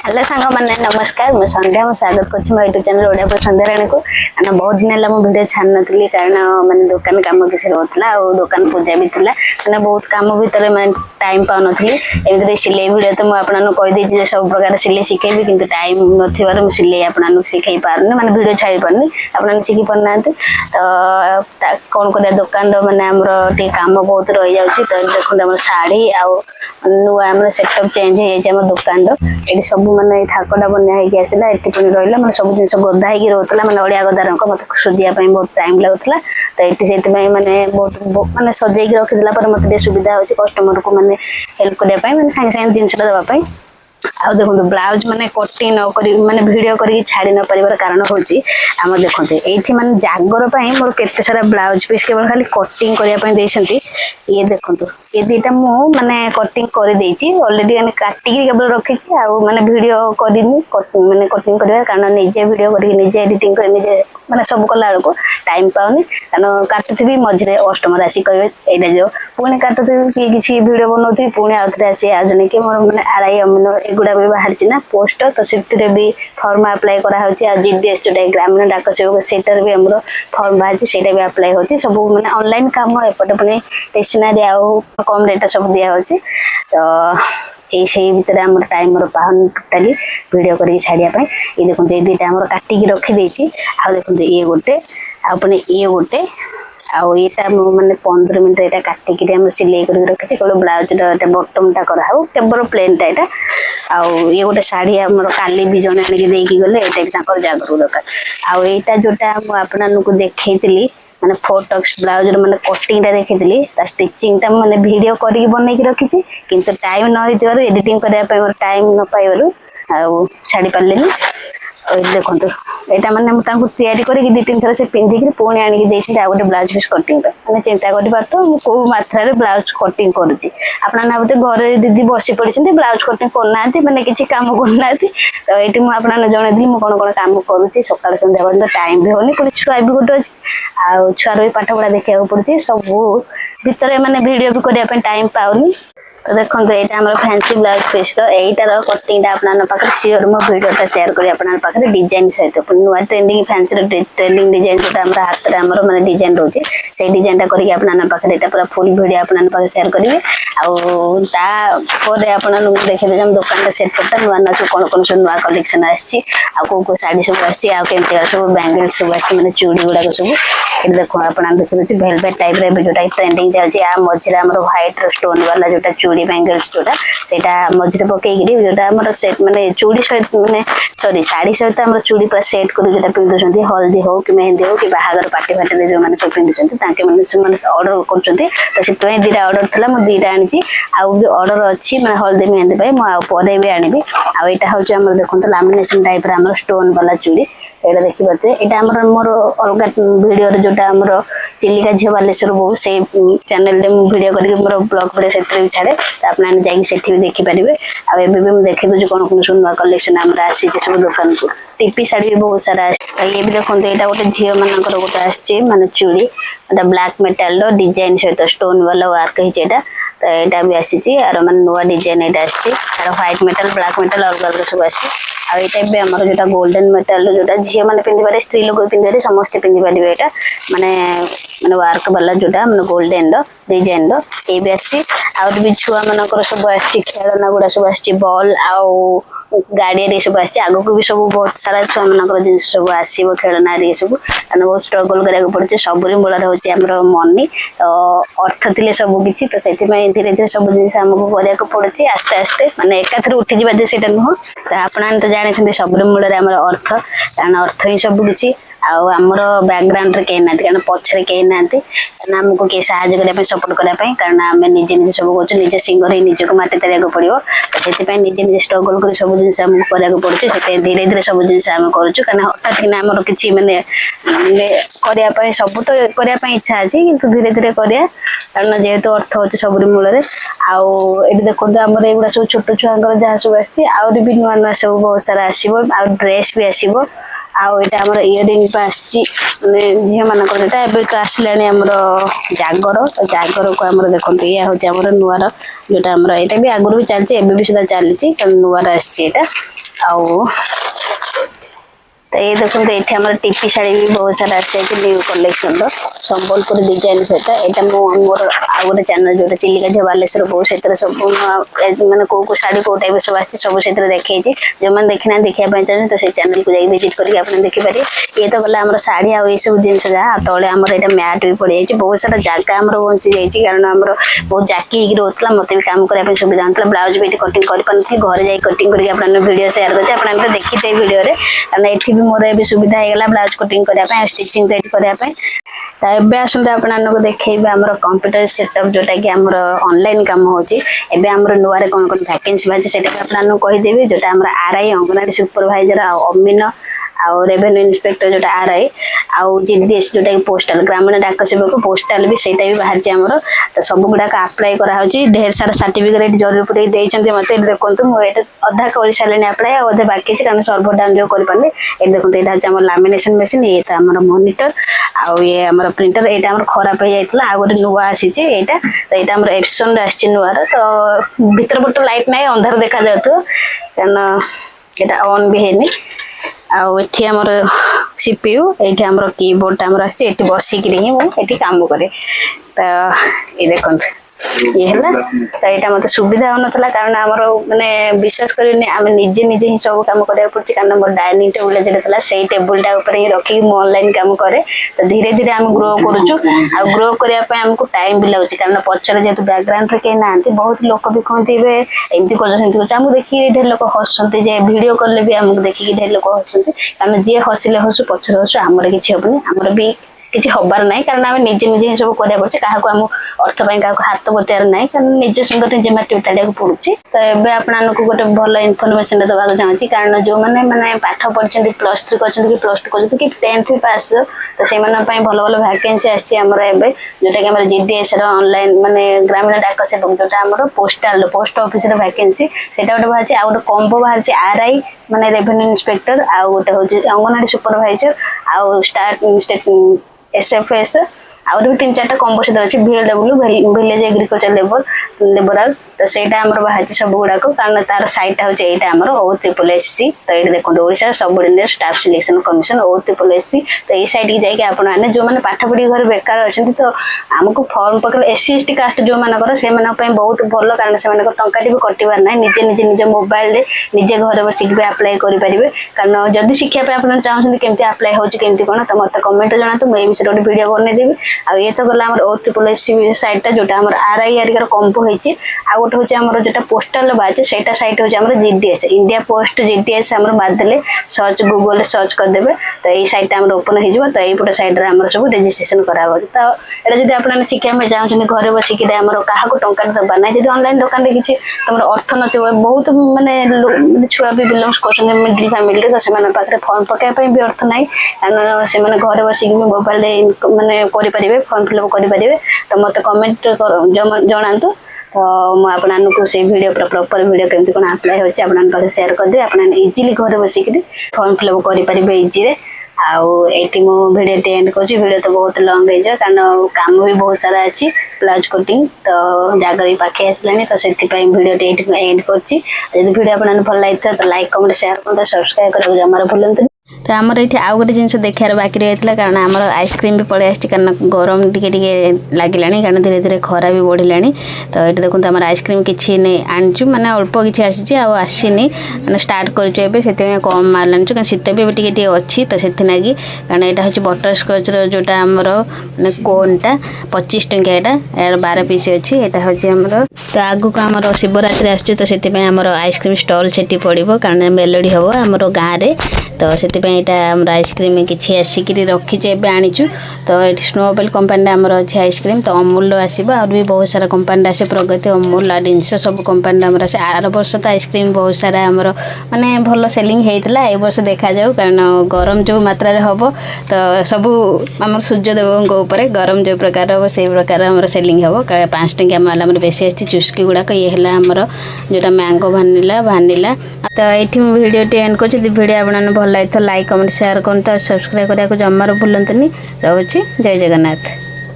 Hello सांग मैंने नमस्कार मैं संध्या मैं स्वागत कर यूट्यूब चैनल ओडिया पर संध्या राणी को बहुत दिन है वीडियो छाड़ नी कारण मैंने दुकान कम किसी रोला और दुकान पूजा भी थी मैंने बहुत कम भर मैं टाइम पाऊन एमती सिलाई भिड तो मुझे कहीदे सब प्रकार सिलाई शिखेबी कि टाइम न सिलाई आपको शिखे पारनी मैंने भिड छाड़ी पारनी आप शिखी पारना तो कौन कर दुकान मैंने आमर कम बहुत रही जाऊँगी तो देखते आम शाढ़ी आउ नुआ सेटअप चेंज हो दुकान ये सब मैंने थाकटा बनिया आसला ये पुणी रहा मैंने सब जिन गदा हो रोला मैंने अड़िया गदा रंग मत सुझा बहुत टाइम लगुला तो ये मैंने बहुत मैंने सजे रखीदेला मत सुविधा हो कस्टमर को मैंने हेल्प करने मैंने सागे सागे जिनसा देवाई आ देखो ब्लाउज मैंने कटिंग न कर मैंने भिडियो कर छाड़ी न पार कारण हूँ आम देखते ये मैंने जागर मोर केते सारा ब्लाउज पीस केवल खाली कटिंग करने ये देखो ये दुटा मैंने कटिंग कर ऑलरेडी मैंने काटिक केवल रखी मैंने भिडियो करनी मैंने कटिंग कर कारण निजे भिडियो करजे एडिटिंग कर निजे मैंने सब कला बेलू टाइम पाऊनी कारण काटुथी मझे कस्टमर आसी कहे यहाँ जो पुणी काटुथी किए किसी भिडियो बनाऊथी पुणी आउ थे आसी आज कि मोर मैंने आरआई अमीनो एगुड़ा भी बाहरी ना पोस्ट तो से भी फर्म आप्लाय कराई जीडीएस जोटा ग्रामीण डाक सेवक सेटार भी आम फर्म बाहर से भी आप्लाय होती सब मैंने ऑनलाइन काम एपटे पुणी स्टेशनरी आउ कम रेट सब दिया तो यही भितर आम टाइम पाहन टोटाली भिडियो कर छाड़ापी ये देखते ये दुटा आम काटिकी रखीदे आ देखते ये गोटे आपने ये गोटे आईटा मैंने 15 मिनट यहाँ काटिक सिलाई कर रखी केवल ब्लाउज बटमटा कराऊ केवल प्लेनटा यहाँ आउ ये गोटे शाढ़ी आम काली भी जन आनिकी गले यहाँ भी जागर दरकार आईटा जोटा आपको देखी मैंने 4 टक्स ब्लाउज मैंने कटिंग देखी स्टिचिंग मैंने वीडियो करके बनई रखी किंतु टाइम न हो एडिटिंग करने टाइम न पाइबारू छाड़ी पारे देखो यहाँ मैंने तैयारी करके 2-3 थर से पिंधिकी पुणी आनिकी आ गए ब्लाउज पीस कटिंग मैंने चिंता कर पार्थ कौ मात्रा ब्लाउज कटिंग करुँची आपना भावते घर दीदी बसी पड़ी ब्लाउज कटिंग करना मैंने किसी कम करना तो ये मुझे जनइली मुझे कौन कौन कम करुँची सकाल सन्ध्या पर्यटन टाइम भी होनी पुणी छुआ भी गोटे अच्छी आ छुआर भी पाठ पढ़ा देखा पड़ती सब भितर मैंने भिडियो भी करने टाइम पाऊनी तो देखो यहाँ फैंसी ब्लाउज पीस रहीटार कटिंग पाखे सियोर मो भिडियोटा सेयार करें डिजाइन सहित नुआ ट्रेंडिंग फैंसी ट्रेंडिंग डिजाइन जो हाथ में आम मैंने डिजाइन रोचे से डिजाइनटा करके पूरा फुल भिडियो आप सेयार करेंगे आपर आप देखिए दुकान सेटअपटा नुआ नुआ सब कौन कौन सब नुआ कलेक्शन आसी कौ शाढ़ी सब आमती सब बैंगल सब मैंने चूड़ी गुड़ाक सब ये देखो आप देखिए भेलवेट टाइप जो ट्रेंडिंग चलती मझे आम व्हाइट स्टोन वाला जोटा चूड़ी बैंगल्स जोटा से मझे पकईकि जोटा सेट मैंने चूड़ी सहित मैंने सॉरी शाढ़ी सहित आम चूड़ी पूरा सेट कर पिंधुंट हल्दी हो कि मेहंदी हो कि बाहागर पार्टी फाटी जो मैंने सब पिंधुंट मैंने ऑर्डर कर दुटा ऑर्डर था मुझे दुटा आनी ऑर्डर अच्छी मैंने हल्दी मेहंदी मुझे भी आनी आईटा हूँ देखो लामिनेशन टाइप स्टोन वाला चूड़ी ये देखी पाते यहाँ मोर अलग भिडियो जोटा आम चिलिका झील बालेश्वर बहु से चैनल भिडियो करके मोर ब्लॉग भिडियो से भी छाड़े तो आप भी देखिपारे आए देखी दूसरी कौन कौन सब नुआ कलेक्शन आम आसी सब दुकान को टीपी शाढ़ी भी बहुत सारा ये भी देखो यहाँ गोटे झील मानकर गोटे आसी माने चूड़ी ब्लैक मेटाल डिजाइन सहित स्टोन वाला वर्क होता तो यहाँ भी आसी आर मैंने नुआ डिजाइन यहाँ आर व्हाइट मेटाल ब्लैक मेटाल अलग अलग सब आसी आईटा भी आम जो गोल्डन मेटाल जो झील मैंने पिंधे स्त्री लोक पिंधे समस्ते पिंधिपारे यहाँ माने माने वर्क वाला जोटा मैंने गोल्डन डिजाइन ये भी आसी भी छुआ मानकर सब आसी खेलना गुड़ा सब आसी बॉल आउ गाड़ी सब आसी आगक भी सब बहुत सारा छुआ मान जिन सब आसो खेलना ये सब बहुत स्ट्रगल करा पड़े सब मूल रोचे आम मनी तो अर्थ थे सब किसी तो से धीरे धीरे सब जिन आमको कराया पड़े आस्ते आस्ते मैंने एकाथर उठी जावा से नुह तो आपने तो जानते सब मूल आम अर्थ कारण अर्थ ही सब किसी आमर बैकग्राउंड कहीं ना कारण पछरे कहीं ना आमको किए साहय सपोर्ट करने कारण आम निजे निजे सब कर निजे सिंगर ही निजक माटी तारिया पड़ो तो से निजे निजे स्ट्रगल कर सब जिन आमको कराया पड़े से धीरे धीरे सब जिन आम करें हठात कि आमर कि मैंने करने सब तो करने इच्छा अच्छी कि धीरे धीरे करा कारण जेहेतु अर्थ हो सब मूल आउ देखो आम एगुड़ा सब छोट छुआ जहाँ सब आसि भी नुआ नुआ सब बहुत सारा आसो ड्रेस भी आसो आउ यहाँ आम इयरिंग आसने झील मान जो आसला जागर जागर को आम देखते ये हूँ नुआर जोटा आम यहाँ भी आगुरी भी चलती एवं भी सुधा चलती नुआर आसटा आउ तो ये देखो ये टीपी शाढ़ी भी बहुत सारा न्यू कलेक्शन संबलपुर डिजाइन सहित यहाँ मोर आउ गोटे चैनल जो चिलिका झील बालेश्वर बहुत से सब मैंने कौ शाढ़ी कौ टाइप सब आती सब से देखी जो मैंने देखी ना देखापी चाहिए तो चैनल को जाइए विजिट करके देखिपारे ये तो गला आम शाढ़ी आउ ये सब जिन जहाँ तले आम यहाँ मैट भी पड़ जाए बहुत सारा जगह आम बंची जाइए कारण आम बहुत जाकी रोला मत भी काम करने सुविधा होता ब्लाउज भी कटिंग कर पारे घर जा कटिंग करके वीडियो सेयार कर देखी थे वीडियो कारण ये मोर ए सुविधा होगा ब्लाउज कटिंग करने स्टिचिंग करने तो आसते आपको देखिए आम कंप्यूटर सेटअप जोटा कि आम ऑनलाइन काम होची एबे आमर नुआरे कौन कौन वैकेंसी बाजी से आपको कहीदेवी जोटा आम आरआई अंगनवाड़ी सुपरवाइजर अमीन आउ रेवेन्यू इन्स्पेक्टर जोटा आरआई आउ जीडीएस जोटा कि पोस्टाल ग्रामीण डाक सेवक पोस्टाल भी सेटा भी बाहर आमर तो सब गुड़ाक आप्लाय कराई ढेर सारा सर्टिफिकेट जरूर पूरे मत देखो मुझे अधा कर सारे आप्लाय अधे बाकी कारण सर्भर डाउन जो करें ये देखो यहाँ लामिनेशन मेसीन ये तो आम मॉनिटर आउ ये आम प्रिंटर यहाँ खराब हो जाता आउ गोटे नुआ आसी यहाँ तो यहाँ आम एप्सन आसी नुआर तो भीतर पट लाइट ना अंधार देखा जाऊ कारण यहाँ ऑन भी है आठी आमर सीपीयू ये आमर कीबोर्ड आमर आसी बसिक ही मुझे काम करे तो ये देखो ये है तो यहाँ मत सुविधा हो नाला कारण आमर माने विश्वास करें आम निजे निजे ही सब कम करा पड़े कारण मोर डाइनिंग टेबुल जो से टेबुलटा रखी ऑनलाइन काम करे तो धीरे धीरे आम ग्रो करुचु आ ग्रो करने आमको टाइम भी लगुच कारण पचर जेहतु बैकग्राउंड कहीं ना बहुत लोग भी कहते एमती कर देखिए ढेर लोग हसुँच वीडियो कले भी आमको देखिए ढेर लोग हसुँच कारण जी हसिले हसु पचर हसु आमर किसी हेनी आमर भी किसी हबार ना कारण आम निजे निजे सब करा पड़े क्या अर्थ क्या हाथ बचार ना कारण निज संग निजे माटी उठाड़ा पड़ू तो ये आपको गोटे भल इनफर्मेसन देवा चाहिए कारण जो मैंने मैंने पाठ पढ़ी +3 कर +2 कर 10th भी पास तो से भल भल वैकेंसी आमर एवं जोटा कि आम जीडीएस ऑनलाइन माने ग्रामीण डाक सेवक जोटा आम पोस्टाल पोस्ट ऑफिस वैकेंसी से गोटे बाहर आउ गोटे कॉम्बो बाहर आरआई माने रेवेन्यू इन्स्पेक्टर आउ गोटे हूँ अंगनवाड़ी सुपरवाइजर आउ स्टेट एसएफएस आउ भी 3-4टा कॉम्बो से अच्छी VLW विलेज एग्रीकल्चर लेबरल तो सहीटा आम बाहर सब गुड़ाक कारण तार सैटा हूँ यहाँ आम OSSC तो ये देखो Odisha subordinate staff selection commission OSSC तो ये सैट की जाकि आपने जो मैंने पाठ पढ़ी घर बेकार अच्छा तो आमको फॉर्म पकड़े SC ST कास्ट जो मानकर से बहुत भल कारण से टंकाटी भी कटार ना निजे निजे निज मोबाइल निजे घर बसिक भी आप्लाय करेंगे कारण जदि शिक्षापी आप चाहते केमती आप्लाय होमती कौन तो मत कमेंट जना तो मुझे विषय गोटे वीडियो बनईदेवी आ ये तो गला OSSC साइटा जोटा आम आरआई आरिकार कम्बो होती आ गोटे हूँ आम जो पोस्टाल बाज से साइट हूँ आम जीडीएस इंडिया पोस्ट जीडीएस आम बादे सर्च गूगल सर्च करदे तो ये साइटा आम ओपन हो तो यही साइड आम सब रेजिस्ट्रेशन करा तो यहाँ जब आप शिक्षा चाहते घर बसिक आम क्या टंका दबा ना जब ऑनलाइन दुकान किसी तुम अर्थ न बहुत मानने छुआ भी बिलंग्स कर मिडिल फैमिली तो से फर्म पकाइवाई भी अर्थ ना कारण से घर बसिक भी मोबाइल मानने करेंगे फर्म फिलअप करेंगे तो मत कमेंट जनातु तो मुझे से वीडियो प्रॉपर वीडियो केमती कौन आप्लाय होची आपन पाखे शेयर कर दे आपन इजीली घर बसिक फॉर्म फिलअप करि परिबे इजी रे आउ एटी मो वीडियो एंड करछि वीडियो तो बहुत लॉन्ग हो जाए कारण काम भी बहुत सारा अच्छी ब्लाउज कटिंग तो जगह भी पाखे आसलानी तो से वीडियो एंड करछि यदि वीडियो आपन भल लागिथा तो लाइक कमेंट शेयर करते सब्सक्राइब करके जमार भूलंतु तो आमर ये आउ गोटे जिन देखार बाकी रही है कारण आमर आइसक्रीम भी पलि आसी कारण गरम टिके लगे कारण धीरे धीरे खरा भी बढ़ला तो ये देखो आम आइसक्रीम किसी आनीचु माने अल्प किसी आसी आसनी मैंने स्टार्ट कर कम माल आनीचु कारण शीत भी टे अच्छी तो से लगी कारण यहाँ हूँ बटर स्कच जोटा आमर मैंने कोनटा 25 टंका यार 12 पीस अच्छी यहाँ हूँ आमर तो आगू को आमर शिवरात्रि आसुची तो से आमर आइसक्रीम स्टल से पड़ो कारण मेलोडी हम आमर गाँव में तो से यहाँ आइसक्रीम किसी आसिक रखीचे एवं आनीचु तो ये स्नोबेल कंपानी आमर अच्छे आइसक्रीम तो अमूल आसो और भी बहुत सारा कंपानी आसे प्रगति अमूल जिनस सब कंपानी आमर आसे आर वर्ष तो आइसक्रीम बहुत सारा आमर माने भल सेलिंग होता ए वर्ष देखा जाऊ कारण गरम जो मात्रा हम तो सब आम सूर्यदेव उपर गरम जो प्रकार हम से प्रकार आम सेलिंग हम 5 टंकिया माल आम बेसी आसी चुस्की गुड़ाक ये है आमर जोटा मैंगो भानिला तो ये वीडियो एंड कर वीडियो आपने भल लगे तो लाइक कमेंट शेयर करते सब्सक्राइब करने को जमार भूलतुनि रोचे जय जगन्नाथ।